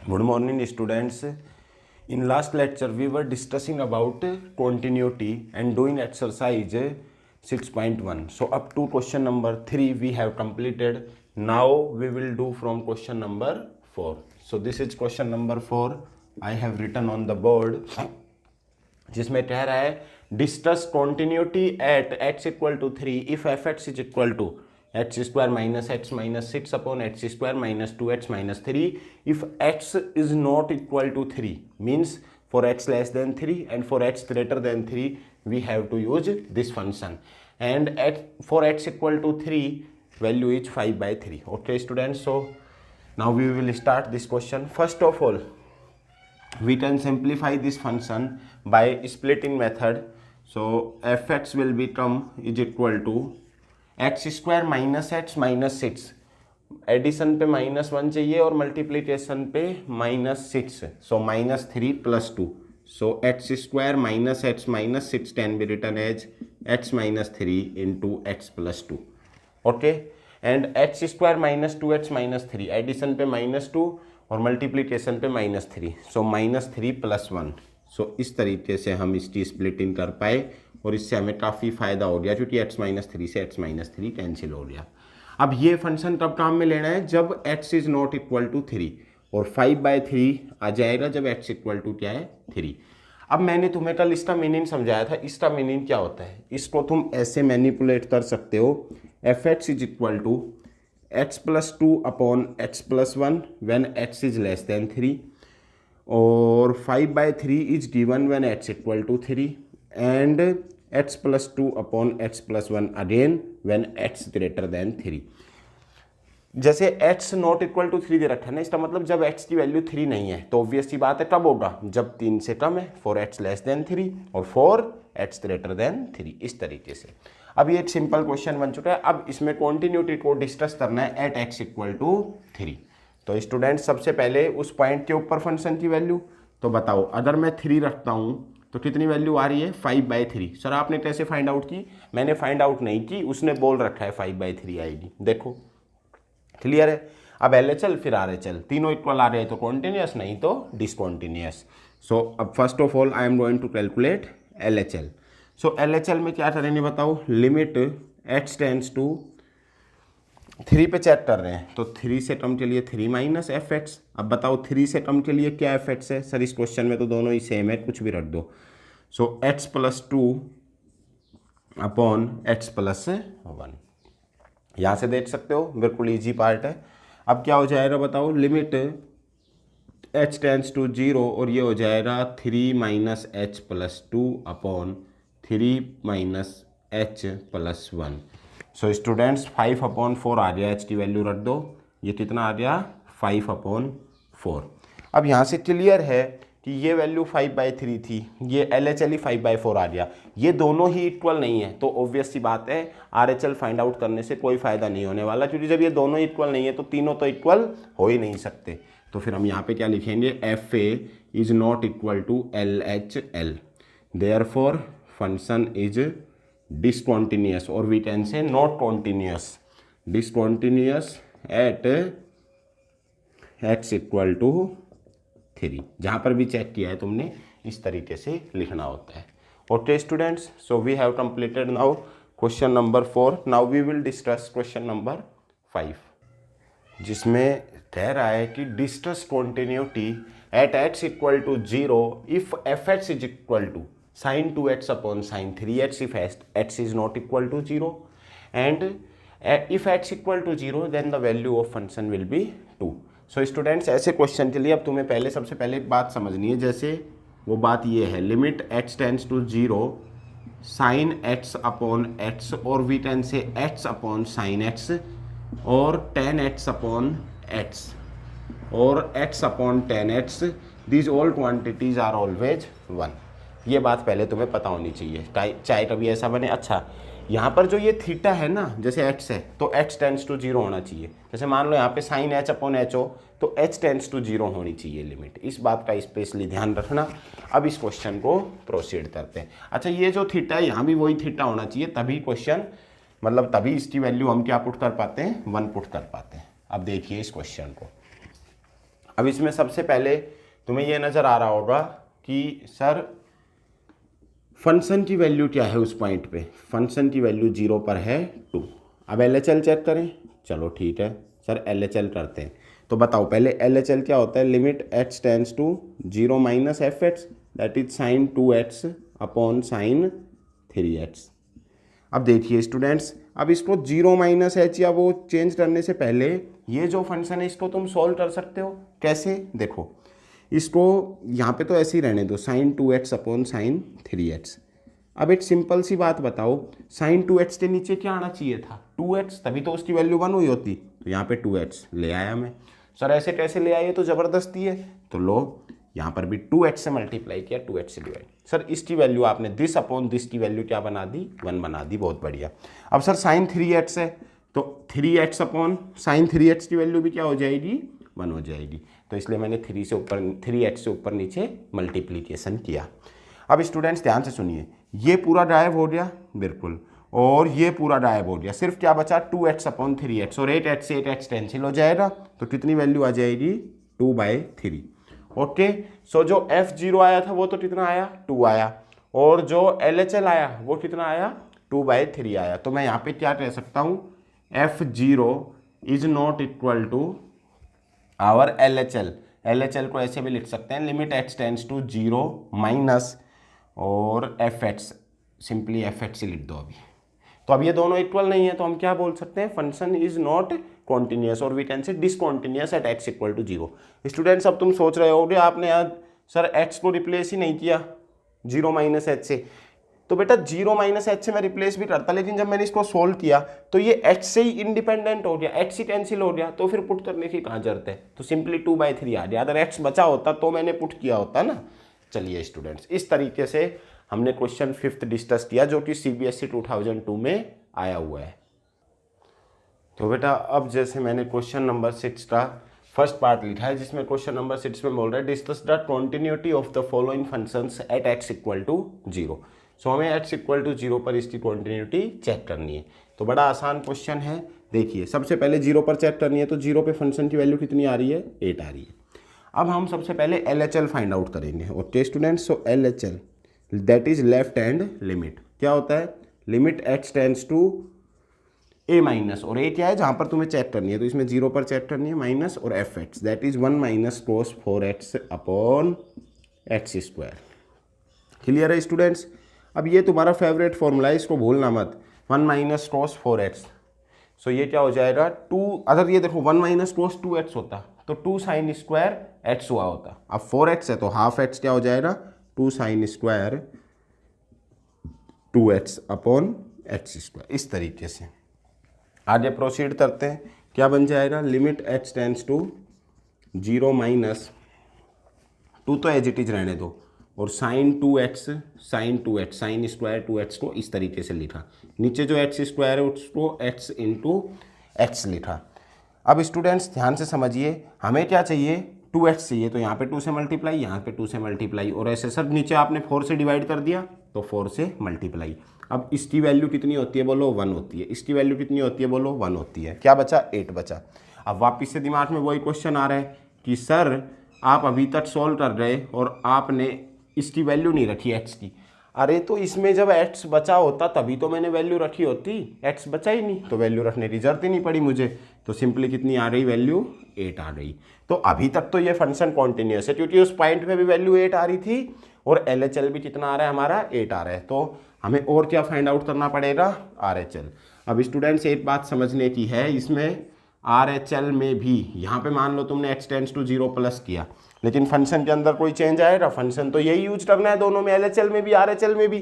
Good morning, students. In last lecture, we were discussing about continuity and doing exercise 6.1. So up to question number 3 we have completed. Now we will do from question number 4. So this is question number 4. I have written on the board, जिसमें कह रहा है discuss continuity at x equal to 3 if f x is equal to x square minus x minus 6 upon x square minus 2x minus 3 if x is not equal to 3 means for x less than 3 and for x greater than 3 we have to use this function and for x equal to 3 value is 5/3. Okay students, so now we will start this question. First of all, we can simplify this function by splitting method. So fx will become is equal to x square minus x minus 6. Addition पे -1 चाहिए और multiplication पे -6. So -3 + 2. So x square minus x minus 6 can be written as x minus 3 into x plus 2. Okay, and x square minus 2x minus 3 addition पे -2 और multiplication पे -3. सो -3 + 1. सो इस तरीके से हम इसकी स्प्लिटिंग कर पाए और इससे हमें काफ़ी फ़ायदा हो गया क्योंकि x-3 से x-3 कैंसिल हो गया. अब ये फंक्शन कब काम में लेना है? जब x is not equal to 3 और 5/3 आ जाएगा जब x इक्वल टू क्या है 3. अब मैंने तुम्हें कल इसका मीनिंग समझाया था. इसका मीनिंग क्या होता है? इसको तुम ऐसे मैनिपुलेट कर सकते हो. fx is equal to x + 2 upon x + 1 when x is less than 3 और 5/3 is given when x equal to 3 and x + 2 upon x + 1 again when x greater than 3. जैसे x नॉट इक्वल टू 3 दे रखा है ना, इसका मतलब जब x की वैल्यू 3 नहीं है तो ऑब्वियस सी बात है कब होगा? जब 3 से कम है, फॉर x लेस देन 3 और फॉर x ग्रेटर देन 3. इस तरीके से अब ये एक सिंपल क्वेश्चन बन चुका है. अब इसमें कॉन्टिन्यूटी को डिस्कस करना है एट x इक्वल टू 3. तो स्टूडेंट सबसे पहले उस पॉइंट के ऊपर फंक्शन की वैल्यू तो बताओ. अगर मैं 3 रखता हूँ तो कितनी वैल्यू आ रही है? 5/3. सर आपने कैसे फाइंड आउट की? मैंने फाइंड आउट नहीं की, उसने बोल रखा है 5/3 आएगी. देखो क्लियर है. अब LHL फिर RHL तीनों इक्वल आ रहे हैं तो कॉन्टिन्यूस, नहीं तो डिसकॉन्टिन्यूस. सो अब first of all I am going to calculate LHL. So LHL में क्या करेंगे बताओ? लिमिट x टेंड्स टू 3 पे चेक कर रहे हैं तो 3 से कम के लिए 3 माइनस fx. अब बताओ 3 से कम के लिए क्या fx है? सर इस क्वेश्चन में तो दोनों ही सेम है, कुछ भी रख दो. सो x + 2 अपॉन x + 1. यहाँ से देख सकते हो, बिल्कुल इजी पार्ट है. अब क्या हो जाएगा बताओ? लिमिट h टेंड्स टू 0 और ये हो जाएगा 3 minus h + 2 upon 3 minus h + 1. So students 5/4 आ गया. h की वैल्यू रख दो. ये कितना आ गया? 5/4. अब यहाँ से क्लियर है कि ये वैल्यू 5/3 थी, ये LHL ही 5/4 आ गया. ये दोनों ही इक्वल नहीं है तो ऑब्वियस सी बात है RHL फाइंड आउट करने से कोई फ़ायदा नहीं होने वाला, क्योंकि जब ये दोनों इक्वल नहीं है तो तीनों तो इक्वल हो ही नहीं सकते. तो फिर हम यहाँ पे क्या लिखेंगे? FA is not equal to LHL. Therefore function is discontinuous or we can say not continuous. Discontinuous at x equal to 3. जहाँ पर भी चेक किया है तुमने इस तरीके से लिखना होता है. Okay students, so we have completed now question number 4. Now we will discuss question number 5, जिसमें कह रहा है कि discuss continuity at x equal to 0 if fx is equal to sin 2x upon sin 3x if x is not equal to 0 and if x equal to 0 then the value of function will be 2. So students ऐसे question के लिए अब तुम्हें पहले सबसे पहले एक बात समझनी है. जैसे वो बात ये है limit x tends to 0 sin x upon x और we can say x upon sin x और tan x अपॉन x और x upon tan x. these all quantities are always 1. ये बात पहले तुम्हें पता होनी चाहिए, चाहे कभी ऐसा बने. अच्छा यहाँ पर जो ये थीटा है ना, जैसे x है तो x टेंड्स टू 0 होना चाहिए. जैसे मान लो यहाँ पे sin h अपॉन h हो तो h टेंड्स टू 0 होनी चाहिए लिमिट. इस बात का स्पेशली ध्यान रखना. अब इस क्वेश्चन को प्रोसीड करते हैं. अच्छा ये जो थीटा है यहाँ भी वही थीटा होना चाहिए, तभी क्वेश्चन मतलब तभी इसकी वैल्यू हम क्या पुट कर पाते हैं? 1 पुट कर पाते हैं. अब देखिए इस क्वेश्चन को. अब इसमें सबसे पहले तुम्हें ये नज़र आ रहा होगा कि सर फंक्शन की वैल्यू क्या है उस पॉइंट पे, फंक्शन की वैल्यू 0 पर है 2। अब LHL चेक करें, चलो ठीक है सर LHL करते हैं। तो बताओ पहले LHL क्या होता है, limit h tends to 0 minus fx that is sine 2x upon sine 3x। अब देखिए स्टूडेंट्स, अब इसको 0 माइनस एच या वो चेंज करने से पहले ये जो फंक्शन है इसको तुम सॉल्व कर सकते हो। कैसे, देखो इसको यहाँ पे तो ऐसे ही रहने दो, sign 2x upon sine 3x। अब एक सिंपल सी बात बताओ, साइन 2x के नीचे क्या आना चाहिए था, 2x, तभी तो उसकी वैल्यू 1 हुई होती। तो यहाँ पे 2x ले आया मैं। सर ऐसे कैसे ले आए, तो ज़बरदस्ती है। तो लो यहाँ पर भी 2x से मल्टीप्लाई किया, 2x से डिवाइड। सर इसकी वैल्यू आपने दिस अपॉन दिस की वैल्यू क्या बना दी, 1 बना दी, बहुत बढ़िया। अब सर साइन 3x है तो 3x अपॉन साइन 3x की वैल्यू भी क्या हो जाएगी, 1 हो जाएगी। तो इसलिए मैंने 3x से ऊपर नीचे मल्टीप्लीकेशन किया। अब स्टूडेंट्स ध्यान से सुनिए, ये पूरा गायब हो गया बिल्कुल, और ये पूरा गायब हो गया, सिर्फ क्या बचा 2x अपॉन 3x, और 8x से 8x कैंसिल हो जाएगा। तो कितनी वैल्यू आ जाएगी, 2/3। ओके, सो जो F0 आया था वो तो कितना आया, 2 आया, और जो LHL आया वो कितना आया, 2/3 आया। तो मैं यहाँ पे क्या कह सकता हूँ, F0 is not equal to our LHL। LHL को ऐसे भी लिख सकते हैं, limit h tends to 0 minus और fx, सिंपली fx लिख दो अभी। तो अब ये दोनों इक्वल नहीं है, तो हम क्या बोल सकते हैं, फंक्शन इज नॉट कॉन्टिन्यूस, और we can say discontinuous at x equal to 0। Students अब तुम सोच रहे होगे आपने यार सर x को रिप्लेस ही नहीं किया 0 माइनस एच से। तो बेटा 0 माइनस एच से मैं रिप्लेस भी करता, लेकिन जब मैंने इसको सोल्व किया तो ये h से ही इंडिपेंडेंट हो गया, h से कैंसिल हो गया, तो फिर पुट करने की कहाँ जरूरत है। तो सिंपली 2/3 आ गया। अगर x बचा होता तो मैंने पुट किया होता ना। चलिए स्टूडेंट्स, इस तरीके से हमने क्वेश्चन 5th डिस्कस किया, जो कि CBSE 2002 में आया हुआ है। तो बेटा अब जैसे मैंने क्वेश्चन नंबर 6 का फर्स्ट पार्ट लिखा है, जिसमें क्वेश्चन नंबर 6 में बोल रहा है discuss the continuity of the following functions at x equal to 0। So हमें x इक्वल टू 0 पर इसकी कॉन्टिन्यूटी चेक करनी है। तो बड़ा आसान क्वेश्चन है। देखिए सबसे पहले 0 पर चेक करनी है, तो 0 पे फंक्शन की वैल्यू कितनी आ रही है, 8 आ रही है। अब हम सबसे पहले LHL फाइंड आउट करेंगे। Okay students, so LHL that is left hand limit. क्या होता है, limit h tends to a minus, और a क्या है जहाँ पर तुम्हें चेक करनी है, तो इसमें 0 पर चेक करनी है, माइनस और fx that is 1 minus cos 4x upon x square. Clear है स्टूडेंट्स। अब ये तुम्हारा फेवरेट फॉर्मूला है, इसको भूलना मत, 1 माइनस cos 4x। सो ये क्या हो जाएगा 2, अगर ये देखो 1 माइनस cos 2x होता तो 2 साइन स्क्वायर x हुआ होता। अब 4x है तो हाफ x क्या हो जाएगा, 2 sine square 2x upon x square. इस तरीके से आगे प्रोसीड करते हैं। क्या बन जाएगा, limit h tends to 0 minus 2 तो एज इट इज रहने दो, और sign 2x sine square 2x को इस तरीके से लिखा, नीचे जो x स्क्वायर है उसको x इंटू एक्स लिखा। अब स्टूडेंट्स ध्यान से समझिए, हमें क्या चाहिए, 2x चाहिए, तो यहाँ पे 2 से मल्टीप्लाई, यहाँ पे 2 से मल्टीप्लाई, और ऐसे सर नीचे आपने 4 से डिवाइड कर दिया तो 4 से मल्टीप्लाई। अब इसकी वैल्यू कितनी होती है बोलो, 1 होती है। इसकी वैल्यू कितनी होती है बोलो, 1 होती है। क्या बचा, 8 बचा। अब वापस से दिमाग में वही क्वेश्चन आ रहा है कि सर आप अभी तक सॉल्व कर रहे और आपने इसकी वैल्यू नहीं रखी x की। अरे तो इसमें जब x बचा होता तभी तो मैंने वैल्यू रखी होती, x बचा ही नहीं तो वैल्यू रखने की जरूरत ही नहीं पड़ी मुझे। तो सिंपली कितनी आ रही वैल्यू, 8 आ गई। तो अभी तक तो ये फंक्शन कॉन्टिन्यूस है, क्योंकि उस पॉइंट पे भी वैल्यू 8 आ रही थी और LHL भी कितना आ रहा है हमारा, 8 आ रहा है। तो हमें और क्या फाइंड आउट करना पड़ेगा, RHL। अब स्टूडेंट्स एक बात समझने की है, इसमें RHL में भी यहाँ पे मान लो तुमने x टेंड्स टू 0 प्लस किया, लेकिन फंक्शन के अंदर कोई चेंज आएगा, फंक्शन तो यही यूज करना है दोनों में, LHL में भी RHL में भी।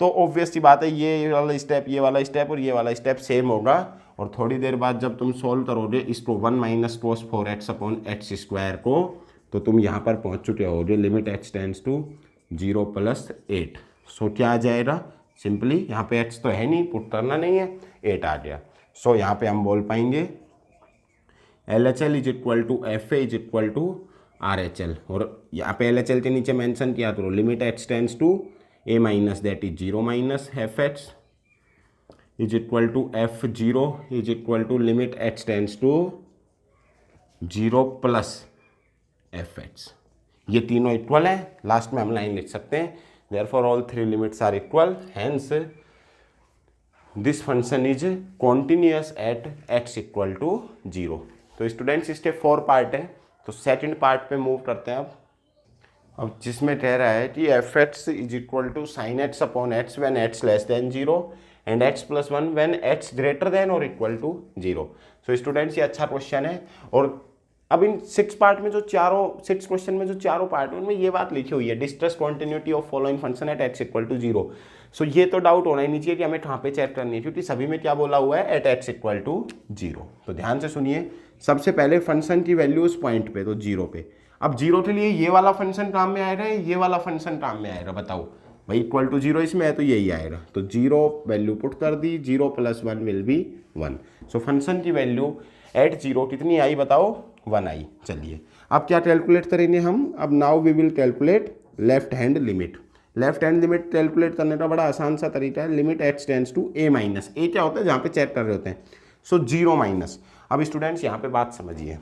तो ऑब्वियस सी बात है ये वाला स्टेप, ये वाला स्टेप और ये वाला स्टेप सेम होगा। और थोड़ी देर बाद जब तुम सोल्व करोगे इसको 1 minus cos 4x upon x square को, तो तुम यहाँ पर पहुँच चुके होगे limit h tends to 0 plus 8। So क्या आ जाएगा, सिंपली यहाँ पे x तो है नहीं, पुट करना नहीं है, 8 आ गया। सो यहाँ पे हम बोल पाएंगे LHL is equal to FA is equal to RHL। और यहाँ पे LHL के नीचे मेंशन किया करो limit h tends to a minus that is 0 minus fx is equal to F0 is equal to limit h tends to 0 plus f x, ये तीनों equal है, लास्ट में हम लाइन लिख सकते हैं therefore all three limits are equal, hence this function is continuous at x equal to 0। तो students step 4 part है, तो सेकंड पार्ट पे मूव करते हैं अब जिसमें कह रहा है कि f x is equal to sine x upon x when x less than 0 and x plus 1 when x greater than और इक्वल टू 0। सो स्टूडेंट्स ये अच्छा क्वेश्चन है, और अब इन 6 पार्ट में जो चारों 6 क्वेश्चन में जो चारों पार्ट है उनमें ये बात लिखी हुई है, discuss continuity of following function at x equal to 0। So ये तो डाउट होना ही नहीं चाहिए कि हमें कहाँ पे चेक करनी है, क्योंकि सभी में क्या बोला हुआ है, एट एक्स इक्वल टू 0। तो ध्यान से सुनिए, सबसे पहले फंक्शन की वैल्यू उस पॉइंट पे, तो 0 पे। अब 0 के लिए ये वाला फंक्शन काम में आएगा, ये वाला फंक्शन काम में आएगा, बताओ भाई, इक्वल टू 0 इसमें है तो यही आएगा। तो 0 वैल्यू पुट कर दी, 0 plus 1 will be 1। So function की वैल्यू एट 0 कितनी आई बताओ, 1 आई। चलिए अब क्या कैलकुलेट करेंगे हम, अब now we will calculate left hand limit. Left hand limit calculate करने का बड़ा आसान सा तरीका है, limit x tends to a minus, a क्या होता है जहाँ पे चेक कर रहे होते हैं, सो 0 माइनस। अब स्टूडेंट्स यहाँ पे बात समझिए,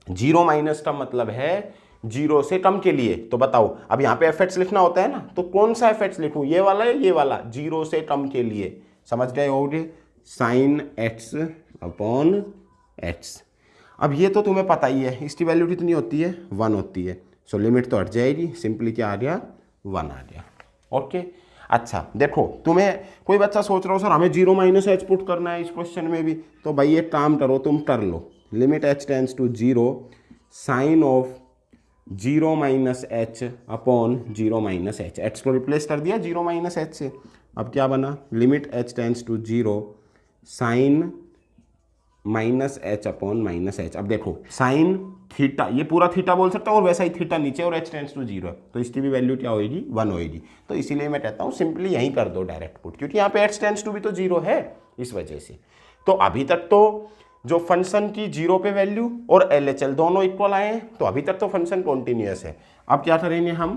0 माइनस का मतलब है 0 से कम के लिए। तो बताओ अब यहाँ पे एफ एक्स लिखना होता है ना, तो कौन सा एफ एक्स लिखूँ, ये वाला है ये वाला, 0 से कम के लिए, समझ गए होगे, साइन एक्स अपॉन एक्स। अब ये तो तुम्हें पता ही है, इसकी वैल्यू कितनी होती है, 1 होती है। सो लिमिट तो हट जाएगी, सिंपली क्या आ गया, 1 आ गया। ओके अच्छा देखो, तुम्हें कोई बच्चा सोच रहा हो सर हमें 0 माइनस एच पुट करना है इस क्वेश्चन में भी, तो भाई एक काम करो, तुम कर लो, limit h tends to 0 sine of 0 minus h upon 0 minus h, h को रिप्लेस कर दिया 0 माइनस एच से। अब क्या बना, limit h tends to 0 sine minus h upon minus h. अब देखो साइन थीटा, ये पूरा थीटा बोल सकता हूँ, और वैसा ही थीटा नीचे और एच टेंड्स टू 0 है, तो इसकी भी वैल्यू क्या होगी, 1 होगी। तो इसीलिए मैं कहता हूँ सिंपली यहीं कर दो डायरेक्ट पुट, क्योंकि यहाँ पे एच टेंड्स टू भी तो 0 है, इस वजह से। तो अभी तक तो जो फंक्शन की 0 पे वैल्यू और LHL दोनों इक्वल आए हैं, तो अभी तक तो फंक्शन कॉन्टिन्यूअस है। अब क्या करेंगे हम,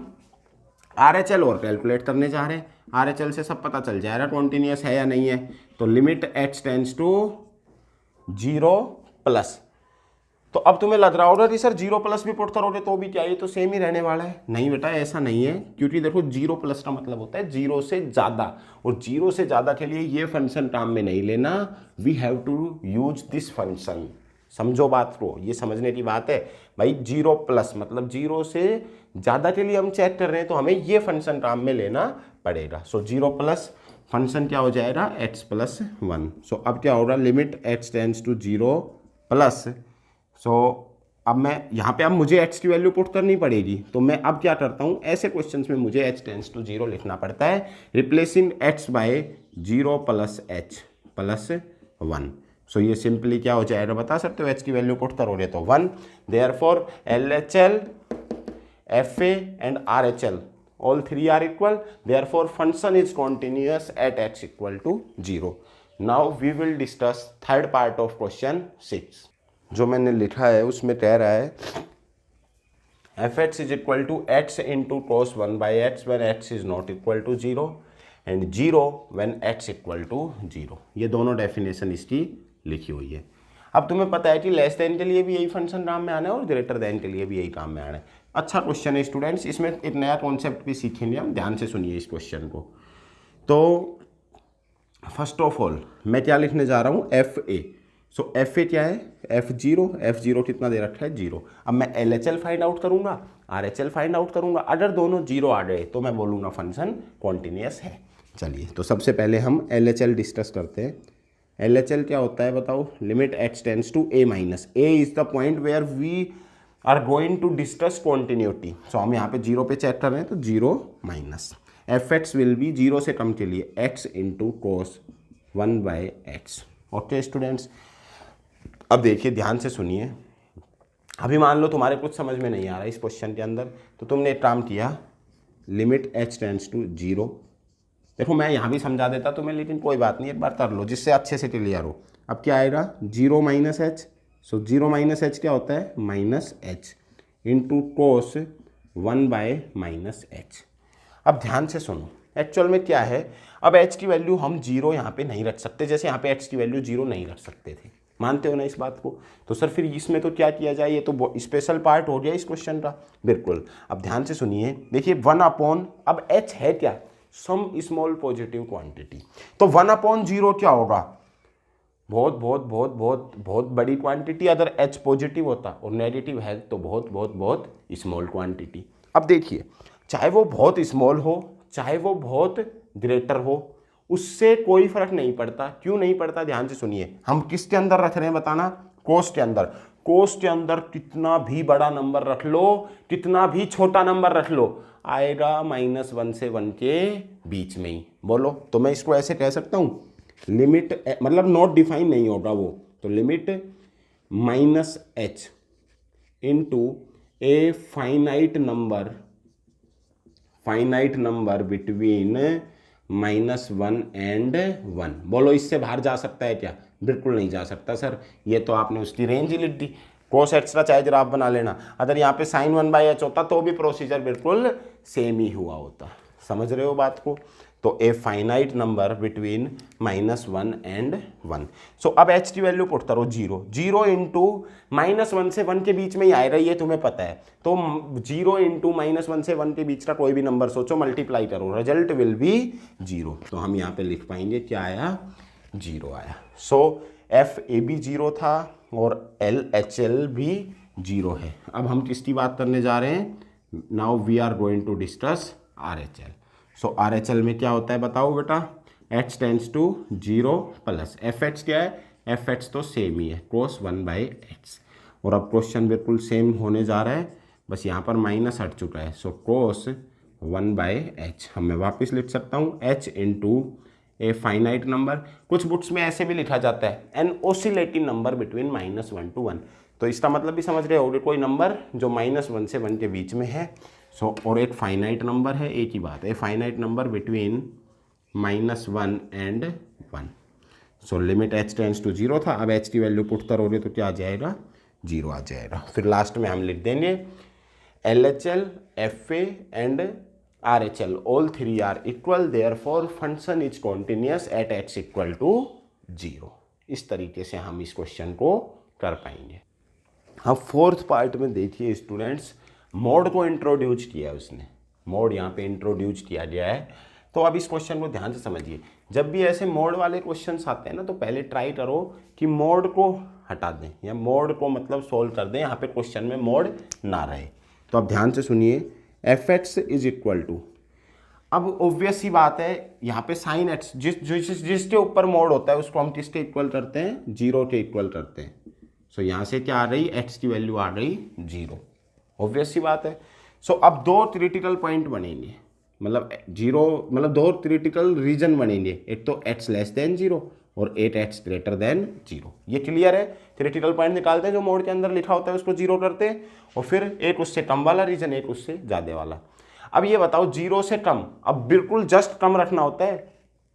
RHL और कैलकुलेट करने जा रहे हैं, RHL से सब पता चल जाएगा कॉन्टिन्यूअस है या नहीं है। तो limit h tends to 0 plus, तो अब तुम्हें लग रहा होगा कि सर 0 प्लस भी पुट करोगे तो भी क्या ये तो सेम ही रहने वाला है, नहीं बेटा ऐसा नहीं है, क्योंकि देखो 0 प्लस का मतलब होता है 0 से ज़्यादा, और 0 से ज़्यादा के लिए ये फंक्शन काम में नहीं लेना, we have to use this function. समझो बात को, ये समझने की बात है भाई, 0 प्लस मतलब 0 से ज़्यादा के लिए हम चेक कर रहे हैं तो हमें ये फंक्शन काम में लेना पड़ेगा। सो 0 प्लस फंक्शन क्या हो जाएगा, x प्लस 1। सो अब क्या होगा, limit x tends to 0 plus, so अब मैं यहाँ पे, अब मुझे x की वैल्यू पुट करनी पड़ेगी, तो मैं अब क्या करता हूँ, ऐसे क्वेश्चंस में मुझे h टेंड्स टू 0 लिखना पड़ता है, replacing x by 0 plus h plus 1। So ये सिंपली क्या हो जाएगा, बता सकते हो, h की वैल्यू पुट करोगे तो 1। Therefore LHL, FA and RHL all three are equal, therefore function is continuous at x equal to 0. Now we will discuss third part of question 6. जो मैंने लिखा है उसमें कह रहा है f x is equal to x into cos 1 by x when x is not equal to 0 and 0 when x equal to 0। ये दोनों डेफिनेशन इसकी लिखी हुई है। अब तुम्हें पता है कि लेस देन के लिए भी यही फंक्शन काम में आना है और ग्रेटर देन के लिए भी यही काम में आना है। अच्छा क्वेश्चन है स्टूडेंट्स, इसमें एक नया कॉन्सेप्ट भी सीखेंगे हम, ध्यान से सुनिए इस क्वेश्चन को। तो फर्स्ट ऑफ ऑल मैं क्या लिखने जा रहा हूँ, F A. So F A क्या है, एफ जीरो कितना दे रखा है, 0। अब मैं LHL फाइंड आउट करूँगा, RHL फाइंड आउट करूँगा, अगर दोनों 0 आ गए तो मैं बोलूँगा फंक्शन कॉन्टिन्यूअस है। चलिए तो सबसे पहले हम LHL डिस्कस करते हैं। LHL क्या होता है बताओ, limit x tends to a minus, a is the point where we are going to discuss continuity. So हम यहाँ पे 0 पे चेक कर रहे हैं, तो 0 minus f x will be 0 से कम के लिए x into cos 1 by x. Okay students, अब देखिए ध्यान से सुनिए, अभी मान लो तुम्हारे कुछ समझ में नहीं आ रहा इस क्वेश्चन के अंदर, तो तुमने एक काम किया, लिमिट h टेंड्स टू 0। देखो मैं यहाँ भी समझा देता तुम्हें, लेकिन कोई बात नहीं, एक बार कर लो जिससे अच्छे से क्लियर हो। अब क्या आएगा, 0 माइनस एच। सो 0 माइनस एच क्या होता है, minus H into cos 1 bye minus h. अब ध्यान से सुनो, एक्चुअल में क्या है, अब h की वैल्यू हम 0 यहाँ पे नहीं रख सकते, जैसे यहाँ पे x की वैल्यू 0 नहीं रख सकते थे, मानते हो ना इस बात को? तो सर फिर इसमें तो क्या किया जाए, ये तो स्पेशल पार्ट हो गया इस क्वेश्चन का। बिल्कुल, अब ध्यान से सुनिए, देखिए 1/, अब h है क्या, सम स्मॉल पॉजिटिव क्वांटिटी, तो 1/0 क्या होगा, बहुत बहुत बहुत बहुत बहुत बड़ी क्वांटिटी, अगर h पॉजिटिव होता और नेगेटिव है तो बहुत बहुत बहुत स्मॉल क्वांटिटी। अब देखिए, चाहे वो बहुत स्मॉल हो चाहे वो बहुत ग्रेटर हो, उससे कोई फर्क नहीं पड़ता। क्यों नहीं पड़ता, ध्यान से सुनिए, हम किसके अंदर रख रहे हैं बताना, कोस के अंदर। कोस के अंदर कितना भी बड़ा नंबर रख लो, कितना भी छोटा नंबर रख लो, आएगा -1 से 1 के बीच में ही। बोलो, तो मैं इसको ऐसे कह सकता हूं, लिमिट मतलब नॉट डिफाइन नहीं होगा वो, तो limit -h into a finite number between -1 and 1। बोलो, इससे बाहर जा सकता है क्या? बिल्कुल नहीं जा सकता सर, ये तो आपने उसकी रेंज ही लिख दी। कोस एक्स्ट्रा चाहे जरा आप बना लेना, अगर यहाँ पे sin 1/h होता तो भी प्रोसीजर बिल्कुल सेम ही हुआ होता। समझ रहे हो बात को? तो ए फाइनाइट नंबर बिटवीन -1 एंड 1। सो अब h की वैल्यू पुट करो 0 इंटू -1 से 1 के बीच में ही आएगा, ये तुम्हें पता है। तो 0 इंटू -1 से 1 के बीच का कोई भी नंबर सोचो, मल्टीप्लाई करो, रिजल्ट विल बी 0। तो हम यहाँ पे लिख पाएंगे क्या आया, 0 आया। सो FAB 0 था और LHL भी 0 है। अब हम किसकी बात करने जा रहे हैं, now we are going to discuss RHL। So RHL में क्या होता है बताओ बेटा, h tends to 0 plus FH क्या है, FH तो सेम ही है, cos 1/h। और अब क्वेश्चन बिल्कुल सेम होने जा रहा है, बस यहाँ पर माइनस हट चुका है। सो cos 1/h हम मैं वापस लिख सकता हूँ h into a finite number, कुछ बुक्स में ऐसे भी लिखा जाता है an oscillating number between -1 to 1। तो इसका मतलब भी समझ रहे होगे, कोई नंबर जो -1 से 1 के बीच में है। सो और एक फाइनाइट नंबर है, एक ही बात है, finite number between -1 and 1। So limit h tends to 0 था, अब h की वैल्यू पुट करोगे तो क्या आ जाएगा, 0 आ जाएगा। फिर लास्ट में हम लिख देंगे LHL, FA and RHL all 3 are equal, therefore function is continuous at x equal to 0। इस तरीके से हम इस क्वेश्चन को कर पाएंगे। अब फोर्थ पार्ट में देखिए स्टूडेंट्स, मोड को इंट्रोड्यूस किया है उसने, मोड यहाँ पे इंट्रोड्यूस किया गया है। तो अब इस क्वेश्चन को ध्यान से समझिए, जब भी ऐसे मोड वाले क्वेश्चंस आते हैं ना, तो पहले ट्राई करो कि मोड को हटा दें या मोड को मतलब सोल्व कर दें, यहाँ पे क्वेश्चन में मोड ना रहे। तो अब ध्यान से सुनिए, fx इज इक्वल टू, अब ऑब्वियस सी बात है यहाँ पे साइन एक्स जिसके ऊपर मोड होता है उसको हम किसके इक्वल करते हैं, 0 के इक्वल करते हैं। सो यहाँ से क्या आ रही, x की वैल्यू आ गई 0, ऑब्वियस सी बात है। सो अब दो क्रिटिकल पॉइंट बनेंगे, मतलब 0 मतलब दो क्रिटिकल रीजन बनेंगे, एक तो x लेस देन 0 और 8x ग्रेटर देन 0। ये क्लियर है, क्रिटिकल पॉइंट निकालते हैं जो मोड के अंदर लिखा होता है उसको 0 करते हैं, और फिर एक उससे कम वाला रीजन एक उससे ज़्यादा वाला। अब ये बताओ 0 से कम, अब बिल्कुल जस्ट कम रखना होता है,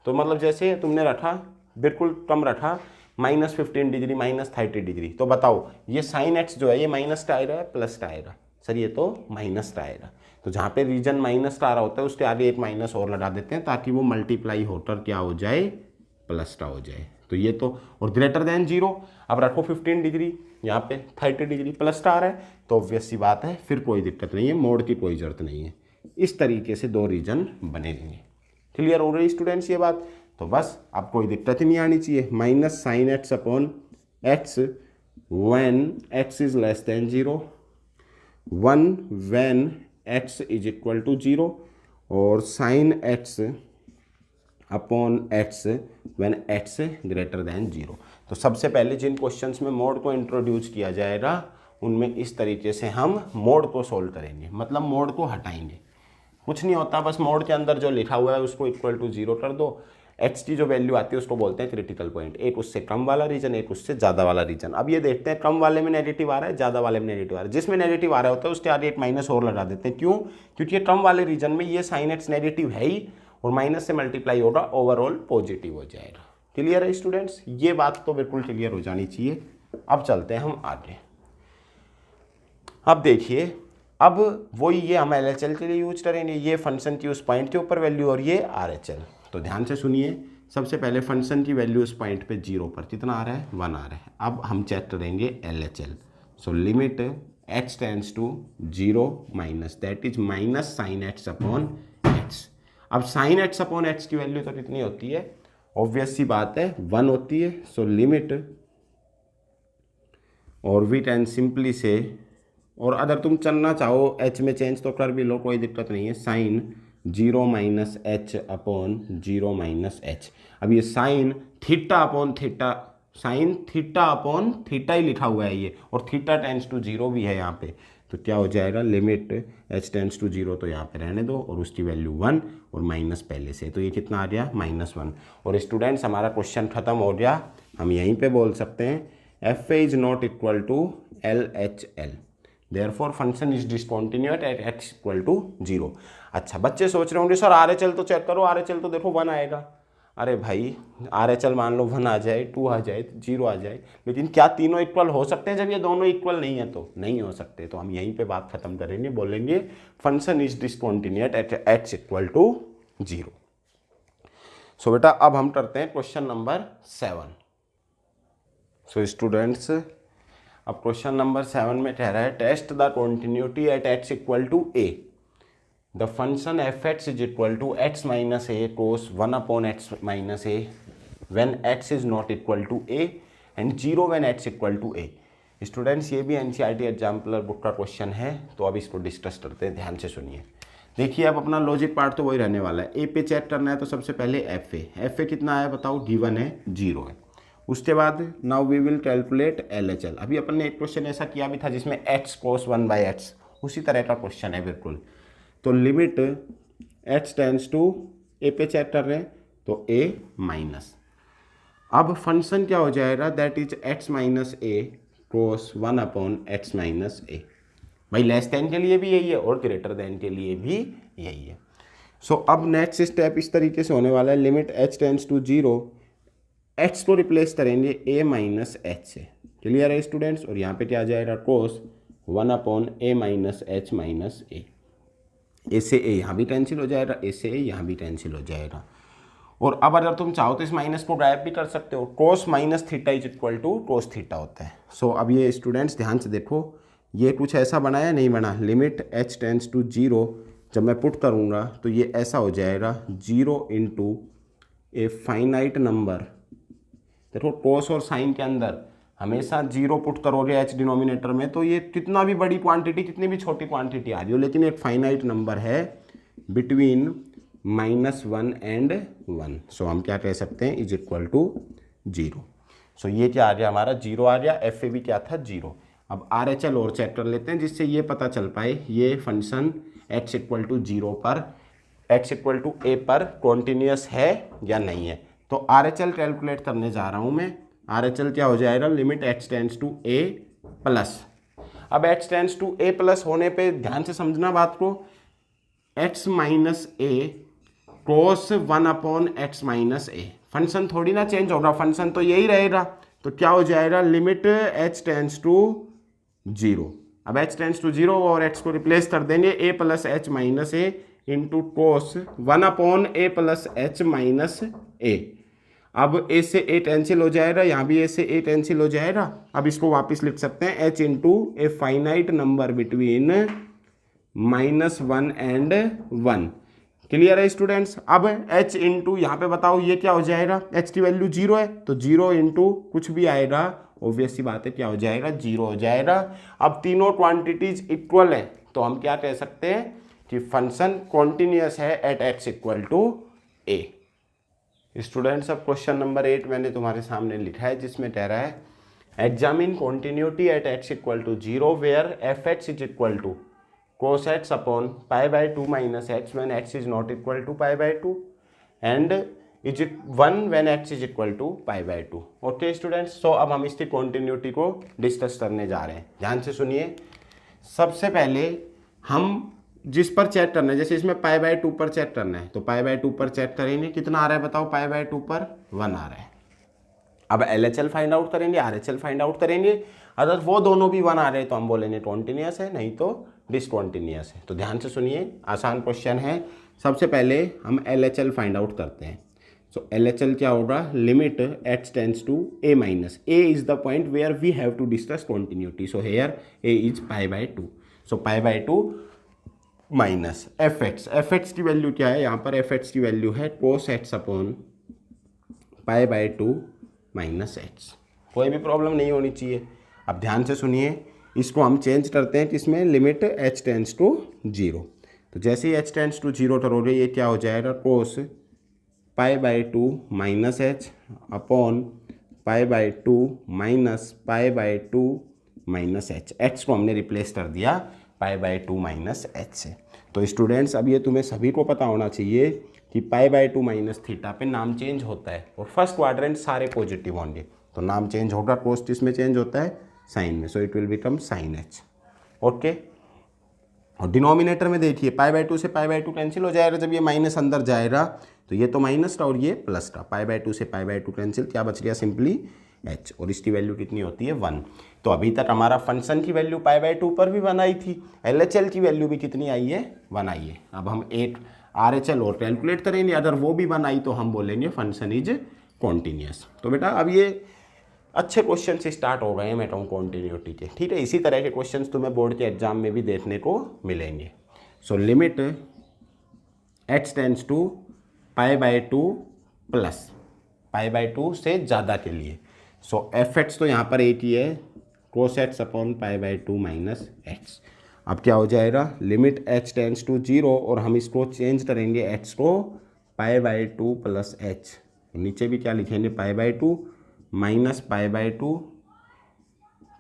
तो मतलब जैसे तुमने रखा बिल्कुल कम रखा -15 डिग्री -30 डिग्री, तो बताओ ये साइन एक्स जो है ये माइनस का आएगा प्लस का आएगा, सर ये तो माइनस का आएगा। तो जहाँ पे रीजन माइनस का आ रहा होता है उसके आगे एक माइनस और लगा देते हैं ताकि वो मल्टीप्लाई होकर क्या हो जाए, प्लस का हो जाए। तो ये तो, और ग्रेटर देन 0, अब रखो 15 डिग्री, यहाँ पे 30 डिग्री प्लस का आ रहा है, तो ऑब्वियस सी बात है फिर कोई दिक्कत नहीं है, मोड की कोई जरूरत नहीं है। इस तरीके से दो रीजन बनेंगे। क्लियर हो रही स्टूडेंट्स ये बात? तो बस अब कोई दिक्कत ही नहीं आनी चाहिए। Minus sine x upon x when x is less than 0, 1 when x is equal to 0, और sine x upon x when x greater than 0। तो सबसे पहले जिन क्वेश्चंस में मोड को इंट्रोड्यूस किया जाएगा उनमें इस तरीके से हम मोड को सोल्व करेंगे, मतलब मोड को हटाएंगे। कुछ नहीं होता, बस मोड के अंदर जो लिखा हुआ है उसको इक्वल टू 0 कर दो, x की जो वैल्यू आती है उसको बोलते हैं क्रिटिकल पॉइंट, एक उससे कम वाला रीजन एक उससे ज़्यादा वाला रीजन। अब ये देखते हैं कम वाले में नेगेटिव आ रहा है, ज़्यादा वाले में नेगेटिव आ रहा है, जिसमें नेगेटिव आ रहा होता है उसके आगे एक माइनस और लगा देते हैं। क्यों? क्योंकि ये कम वाले रीजन में ये साइन एक्स नेगेटिव है ही, और माइनस से मल्टीप्लाई होगा ओवरऑल पॉजिटिव हो जाएगा। क्लियर है स्टूडेंट्स? ये बात तो बिल्कुल क्लियर हो जानी चाहिए। अब चलते हैं हम आगे। अब देखिए, अब वही ये हम LHL के लिए यूज करेंगे, ये फंक्शन की उस पॉइंट के ऊपर वैल्यू और ये RHL। तो ध्यान से सुनिए, सबसे पहले फंक्शन की वैल्यू उस पॉइंट पे 0 पर कितना आ रहा है, 1 आ रहा है। अब हम चेक करेंगे LHL। So limit h tends to 0 minus that is minus sine x upon h। अब साइन x अपॉन h की वैल्यू तो कितनी होती है, ऑब्वियस सी बात है 1 होती है। सो लिमिट, और वी कैन सिंपली से, और अगर तुम चलना चाहो h में चेंज तो कर भी लो, कोई दिक्कत नहीं है, sine 0 minus h upon 0 minus h. अब ये sine theta upon theta, sine theta upon theta ही लिखा हुआ है ये, और थीटा टेंस टू 0 भी है यहाँ पे, तो क्या हो जाएगा, लिमिट h टेंस टू 0 तो यहाँ पे रहने दो, और उसकी वैल्यू 1 और माइनस पहले से, तो ये कितना आ गया, -1। और स्टूडेंट्स हमारा क्वेश्चन खत्म हो गया। हम यहीं पे बोल सकते हैं FA is not equal to LHL, therefore function is discontinuous at x equal to 0। अच्छा, बच्चे सोच रहे होंगे सर RHL तो चेक करो, RHL तो देखो 1 आएगा। अरे भाई RHL मान लो 1 आ जाए, 2 आ जाए, 0 आ जाए, लेकिन क्या तीनों इक्वल हो सकते हैं जब ये दोनों इक्वल नहीं है, तो नहीं हो सकते। तो हम यहीं पे बात खत्म करेंगे, बोलेंगे function is discontinuous at x equal to 0। So बेटा अब हम करते हैं क्वेश्चन नंबर 7। सो स्टूडेंट्स अब क्वेश्चन नंबर 7 में कह रहा है test the continuity at x equal to a। The function f(x) is equal to x minus a cos 1 upon x minus a when x is not equal to a and 0 when x equal to a। Students ये भी NCERT exemplar book का question है, तो अब इसको discuss करते हैं, ध्यान से सुनिए। देखिए अब अपना लॉजिक पार्ट तो वही रहने वाला है। a पे चेक करना है तो सबसे पहले FA कितना है बताओ, गिवन है 0 है। उसके बाद now we will calculate LHL। अभी अपन ने एक क्वेश्चन ऐसा किया भी था जिसमें x cos 1/x, उसी तरह का क्वेश्चन है बिल्कुल। तो limit h tends to a पे चेक कर रहे हैं तो a माइनस, अब फंक्शन क्या हो जाएगा, that is x minus a cos 1 upon x minus a. भाई लेस देन के लिए भी यही है और ग्रेटर देन के लिए भी यही है। सो अब नेक्स्ट स्टेप इस तरीके से होने वाला है, limit h tends to 0, x को रिप्लेस करेंगे a माइनस एच से, क्लियर है स्टूडेंट्स। और यहाँ पे क्या आ जाएगा, cos 1 upon a minus h minus a से a यहाँ भी कैंसिल हो जाएगा, a से a यहाँ भी कैंसिल हो जाएगा। और अब अगर तुम चाहो तो इस माइनस को गायब भी कर सकते हो, cos minus theta is equal to cos theta होता है। सो अब ये स्टूडेंट्स ध्यान से देखो, ये कुछ ऐसा बना या नहीं बना, लिमिट h टेंड्स टू 0 जब मैं पुट करूँगा तो ये ऐसा हो जाएगा 0 इंटू ए फाइनाइट नंबर। देखो कोस और साइन के अंदर हमेशा 0 पुट करोगे h डिनोमिनेटर में, तो ये कितना भी बड़ी क्वांटिटी कितनी भी छोटी क्वांटिटी आ रही हो, लेकिन एक फाइनाइट नंबर है बिटवीन -1 एंड 1। सो हम क्या कह सकते हैं, इज इक्वल टू 0। सो ये क्या आ गया हमारा, 0 आ गया। FA भी क्या था, 0। अब RHL और चेक कर लेते हैं जिससे ये पता चल पाए ये फंक्शन x इक्वल टू 0 पर, x इक्वल टू a पर कॉन्टिन्यूस है या नहीं है। तो RHL कैलकुलेट करने जा रहा हूँ मैं। RHL क्या हो जाएगा, limit h tends to a plus. अब h tends to a plus होने पे ध्यान से समझना बात को, x minus a cos 1 upon x minus a, function थोड़ी ना चेंज होगा, फंक्शन तो यही रहेगा। तो क्या हो जाएगा, लिमिट h टेंड्स टू 0। अब h टेंड्स टू 0 और x को रिप्लेस कर देंगे a plus h minus a into cos 1 upon a plus h minus a. अब a से a कैंसिल हो जाएगा, यहाँ भी a से a कैंसिल हो जाएगा। अब इसको वापस लिख सकते हैं h into a finite number between -1 and 1। Clear है स्टूडेंट्स। अब h इंटू यहाँ पे बताओ ये क्या हो जाएगा, h की वैल्यू 0 है तो 0 इंटू कुछ भी आएगा, ऑब्वियस सी बात है क्या हो जाएगा, 0 हो जाएगा। अब तीनों क्वांटिटीज इक्वल है तो हम क्या कह सकते हैं कि फंक्शन कॉन्टिन्यूस है at x equal to a। Students अब क्वेश्चन नंबर 8 मैंने तुम्हारे सामने लिखा है जिसमें कह रहा है examine continuity at x equal to 0 where f(x) is equal to cos x upon π/2 minus x when x is not equal to π/2 and is 1 when x is equal to π/2। Okay students, so अब हम इसकी continuity को discuss करने जा रहे हैं, ध्यान से सुनिए। सबसे पहले हम जिस पर चेक करना है, जैसे इसमें π/2 पर चेक करना है तो π/2 पर चेक करेंगे, कितना आ रहा है बताओ, π/2 पर 1 आ रहा है। अब LHL फाइंड आउट करेंगे, RHL फाइंड आउट करेंगे। अगर वो दोनों भी 1 आ रहे हैं तो हम बोलेंगे कॉन्टिन्यूस है, नहीं तो डिसकॉन्टिन्यूस है। तो ध्यान से सुनिए, आसान क्वेश्चन है। सबसे पहले हम LHL फाइंड आउट करते हैं। सो LHL क्या होगा, limit h tends to a minus a is the point where we have to discuss continuity. So here a is π/2. So π/2 minus f x की वैल्यू क्या है, यहाँ पर एफ एक्स की वैल्यू है cos h upon π/2 minus h. कोई भी problem नहीं होनी चाहिए. अब ध्यान से सुनिए, इसको हम चेंज करते हैं किसमें, लिमिट h टेंड्स टू 0. तो जैसे ही h टेंड्स टू 0 करोगे ये क्या हो जाएगा, cos π/2 minus h upon π/2 minus π/2 minus h. H को हमने रिप्लेस कर दिया π/2 माइनस एच से. तो स्टूडेंट्स अब ये तुम्हें सभी को पता होना चाहिए कि π/2 माइनस थीटा पे नाम चेंज होता है और फर्स्ट क्वाड्रेंट सारे पॉजिटिव होंगे तो नाम चेंज होगा. कोस किसमें चेंज होता है, साइन में. So it will become sine h. Okay. और डिनोमिनेटर में देखिए π/2 से π/2 कैंसिल हो जाएगा. जब ये माइनस अंदर जाएगा तो ये तो माइनस का और ये प्लस का. π/2 से π/2 कैंसिल, क्या बच गया, सिंपली h. और इसकी वैल्यू कितनी होती है, 1. तो अभी तक हमारा फंक्शन की वैल्यू π/2 पर भी 1 आई थी, LHL की वैल्यू भी कितनी आई है, 1 आई है. अब हम एक RHL और कैलकुलेट करेंगे, अगर वो भी 1 आई तो हम बोलेंगे फंक्शन इज कॉन्टिन्यूस. तो बेटा अब ये अच्छे क्वेश्चन से स्टार्ट हो गए हैं, मैं कहूँ कॉन्टिन्यूटी के. ठीक है, इसी तरह के क्वेश्चन तुम्हें बोर्ड के एग्जाम में भी देखने को मिलेंगे. So limit h tends to π/2 plus π/2 से ज़्यादा के लिए. सो एफ एक्स तो यहाँ पर एक ही है, cos x upon π/2 minus x. अब क्या हो जाएगा, लिमिट h टेंड्स टू 0 और हम इसको चेंज करेंगे h को π/2 प्लस h. नीचे भी क्या लिखेंगे, π/2 माइनस π/2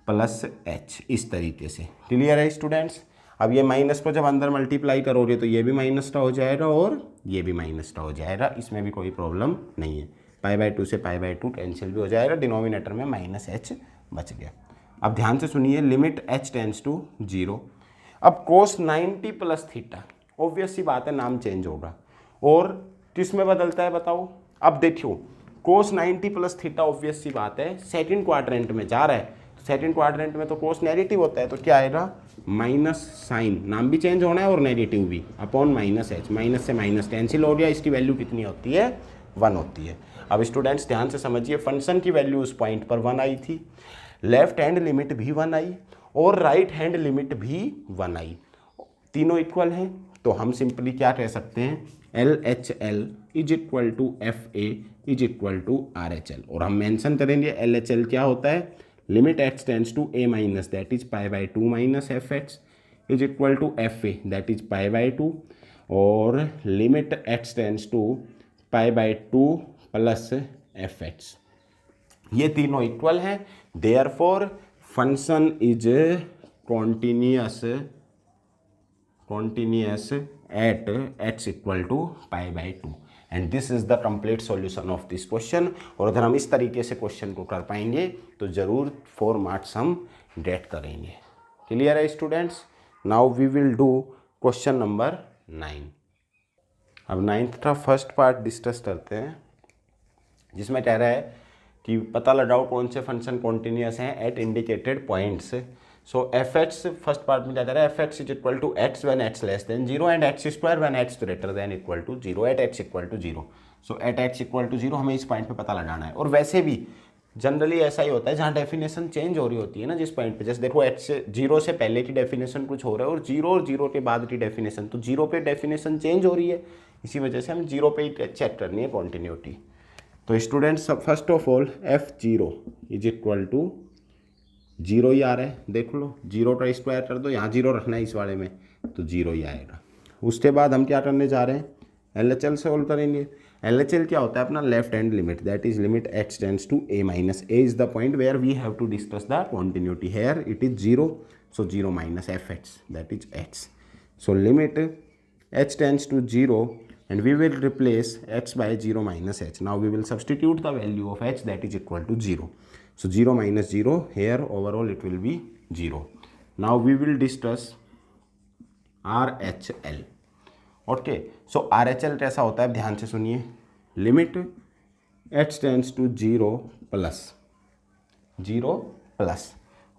प्लस h. इस तरीके से. क्लियर है स्टूडेंट्स. अब ये माइनस को जब अंदर मल्टीप्लाई करोगे तो ये भी माइनस का हो जाएगा और ये भी माइनस का हो जाएगा. इसमें भी कोई प्रॉब्लम नहीं है. π/2 से π/2 कैंसिल भी हो जाएगा, डिनोमिनेटर में माइनस h बच गया. अब ध्यान से सुनिए, लिमिट h टेंड्स टू 0. अब कोस 90 प्लस थीटा, ऑब्वियस सी बात है नाम चेंज होगा. और किस में बदलता है बताओ. अब देखियो कोस 90 प्लस थीटा ऑब्वियस सी बात है सेकंड क्वाड्रेंट में जा रहा है. सेकंड क्वाड्रेंट में तो कोस नेगेटिव होता है, तो क्या आएगा, माइनस साइन, नाम भी चेंज होना है और नेगेटिव भी, अपॉन माइनस एच. माइनस से माइनस कैंसिल हो गया. इसकी वैल्यू कितनी होती है, 1 होती है. अब स्टूडेंट्स ध्यान से समझिए, फंक्शन की वैल्यू उस पॉइंट पर 1 आई थी, लेफ्ट हैंड लिमिट भी 1 आई और राइट हैंड लिमिट भी 1 आई. तीनों इक्वल हैं तो हम सिंपली क्या कह सकते हैं, LHL is equal to FA is equal to RHL. और हम मेंशन करेंगे LHL क्या होता है, limit h tends to a minus that is π/2 minus fx is equal to FA that is π/2 और limit h tends to π/2 plus fx. ये तीनों equal हैं, therefore function is continuous at x equal to π/2 and this is the complete solution of this question. और अगर हम इस तरीके से क्वेश्चन को कर पाएंगे तो ज़रूर 4 मार्क्स हम गेट करेंगे. क्लियर है students. Now we will do question number 9. अब 9th का फर्स्ट पार्ट डिस्कस करते हैं, जिसमें कह रहा है कि पता लगाओ कौन से फंक्शन कॉन्टिन्यूस हैं at indicated points. So f x first part में क्या कह रहा है, f x is equal to x when x less than 0 and x square when x greater than equal to 0 at x equal to 0. So at x equal to 0 हमें इस point पे पता लगाना है. और वैसे भी जनरली ऐसा ही होता है जहाँ डेफिनेशन चेंज हो रही होती है ना, जिस पॉइंट पे, जैसे देखो एक्स से 0 से पहले की डेफिनेशन कुछ हो रहा है और 0 के बाद की डेफिनेशन, तो 0 पे डेफिनेशन चेंज हो रही है. इसी वजह से हम 0 पे ही चेक करनी है कॉन्टिन्यूटी. तो students first of all F0 is equal to 0 ही आ रहा है, देख लो 0 का स्क्वायर कर दो, यहाँ 0 रखना है इस वाले में तो 0 ही आएगा. उसके बाद हम क्या करने जा रहे हैं, LHL सोल्व करेंगे. LHL क्या होता है अपना, left hand limit that is limit h tends to a minus a is the point where we have to discuss the continuity. Here it is 0, so 0 minus fx that is h. So limit h tends to 0 and we will replace h by 0 minus h. Now we will substitute the value of h that is equal to 0. So 0 minus 0, here overall it will be 0. Now we will discuss RHL. Okay, so RHL कैसा होता है ध्यान से सुनिए, limit h tends to 0 plus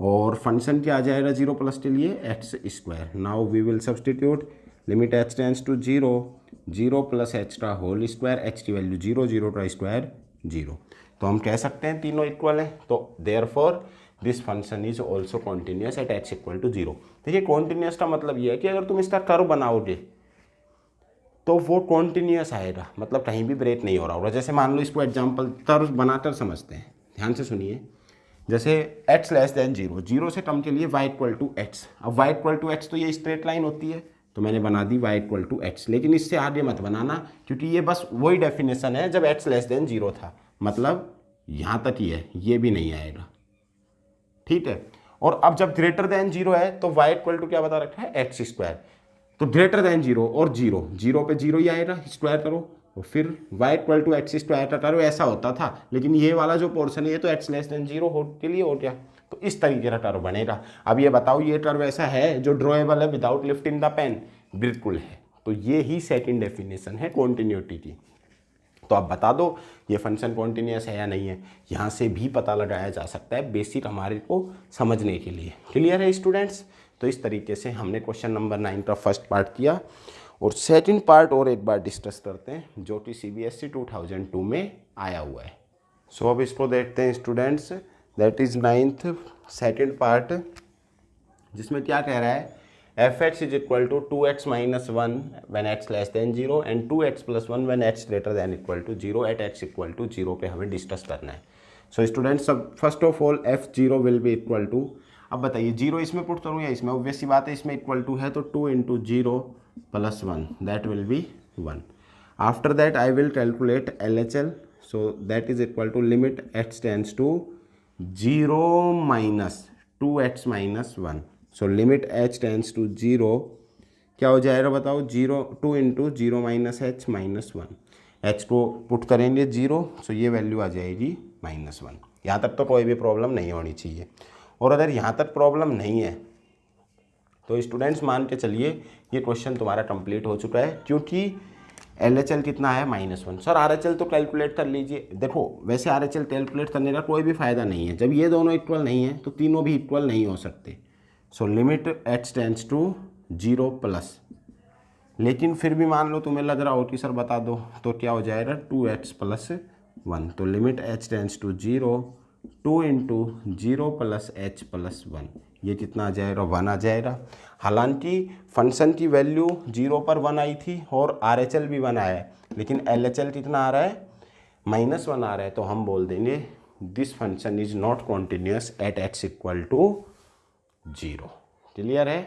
और function क्या आ जाएगा 0 प्लस के लिए x square. Now we will substitute limit h tends to 0 0 plus h का होल स्क्वायर, एच की वैल्यू 0, 0 का स्क्वायर 0। तो हम कह सकते हैं तीनों इक्वल हैं। तो therefore this function is also continuous at h equal to 0। देखिए कॉन्टिन्यूस का मतलब ये है कि अगर तुम इसका कर्व बनाओगे तो वो कॉन्टिन्यूस आएगा, मतलब कहीं भी ब्रेक नहीं हो रहा होगा। जैसे मान लो इसको एग्जाम्पल कर्व बनाकर समझते हैं, ध्यान से सुनिए। जैसे x लेस देन 0, 0 से कम के लिए y इक्वल टू एक्स। अब y इक्वल टू एक्स तो ये स्ट्रेट लाइन होती है, तो मैंने बना दी y इक्वल टू एक्स। लेकिन इससे आगे मत बनाना, क्योंकि ये बस वही डेफिनेशन है जब x लेस देन 0 था, मतलब यहाँ तक ही है, ये भी नहीं आएगा, ठीक है। और अब जब ग्रेटर देन 0 है तो y इक्वल टू क्या बता रखा है, एक्स स्क्वायर। तो ग्रेटर देन 0 और 0, 0 पे 0 ही आएगा, स्क्वायर करो, और फिर y equal to x square का करो, ऐसा होता था। लेकिन ये वाला जो पोर्शन है ये तो x लेस देन 0 हो के लिए हो गया, तो इस तरीके का कर्व बनेगा। अब ये बताओ ये कर्व ऐसा है जो ड्रॉएबल है विदाउट लिफ्टिंग द पेन? बिल्कुल है। तो ये ही सेकंड डेफिनेशन है कॉन्टिन्यूटी की। तो आप बता दो ये फंक्शन कॉन्टिन्यूस है या नहीं है, यहाँ से भी पता लगाया जा सकता है, बेसिक हमारे को समझने के लिए। क्लियर है स्टूडेंट्स? तो इस तरीके से हमने क्वेश्चन नंबर 9 का फर्स्ट पार्ट किया, और सेकंड पार्ट और एक बार डिस्कस करते हैं जो कि CBSE 2002 में आया हुआ है। सो अब इसको देखते हैं students, that is 9th second part, जिसमें क्या कह रहा है, f(x) is equal to 2x minus 1 when x less than 0 and 2x plus 1 when x greater than equal to 0 at x equal to 0 पे हमें डिस्कस करना है। सो स्टूडेंट्स, सब first of all f0 will be equal to, अब बताइए 0 इसमें put करूँ या इसमें? ऑब्वियस सी बात है, इसमें इक्वल टू है तो 2 into 0 plus 1, that will be 1। After that I will calculate LHL, so that is equal to limit x tends to 0 minus 2x minus 1। So limit h tends to 0 क्या हो जाएगा बताओ, 2 into 0 minus h minus 1। h को put करेंगे 0, so ये value आ जाएगी -1। यहाँ तक तो कोई भी प्रॉब्लम नहीं होनी चाहिए। और अगर यहाँ तक प्रॉब्लम नहीं है तो स्टूडेंट्स मान के चलिए ये क्वेश्चन तुम्हारा कंप्लीट हो चुका है, क्योंकि LHL कितना है -1। सर RHL तो कैलकुलेट कर लीजिए। देखो वैसे RHL कैलकुलेट करने का कोई भी फ़ायदा नहीं है, जब ये दोनों इक्वल नहीं है तो तीनों भी इक्वल नहीं हो सकते। So limit h tends to 0 plus, लेकिन फिर भी मान लो तुम्हें लग रहा हो कि सर बता दो, तो क्या हो जाएगा 2x प्लस 1। तो limit h tends to 0, 2 into 0 plus h plus 1, ये कितना आ जाएगा, 1 आ जाएगा। हालांकि फंक्शन की वैल्यू 0 पर 1 आई थी और RHL भी 1 आया है, लेकिन LHL कितना आ रहा है, -1 आ रहा है। तो हम बोल देंगे this function is not continuous at x equal to 0। Clear है?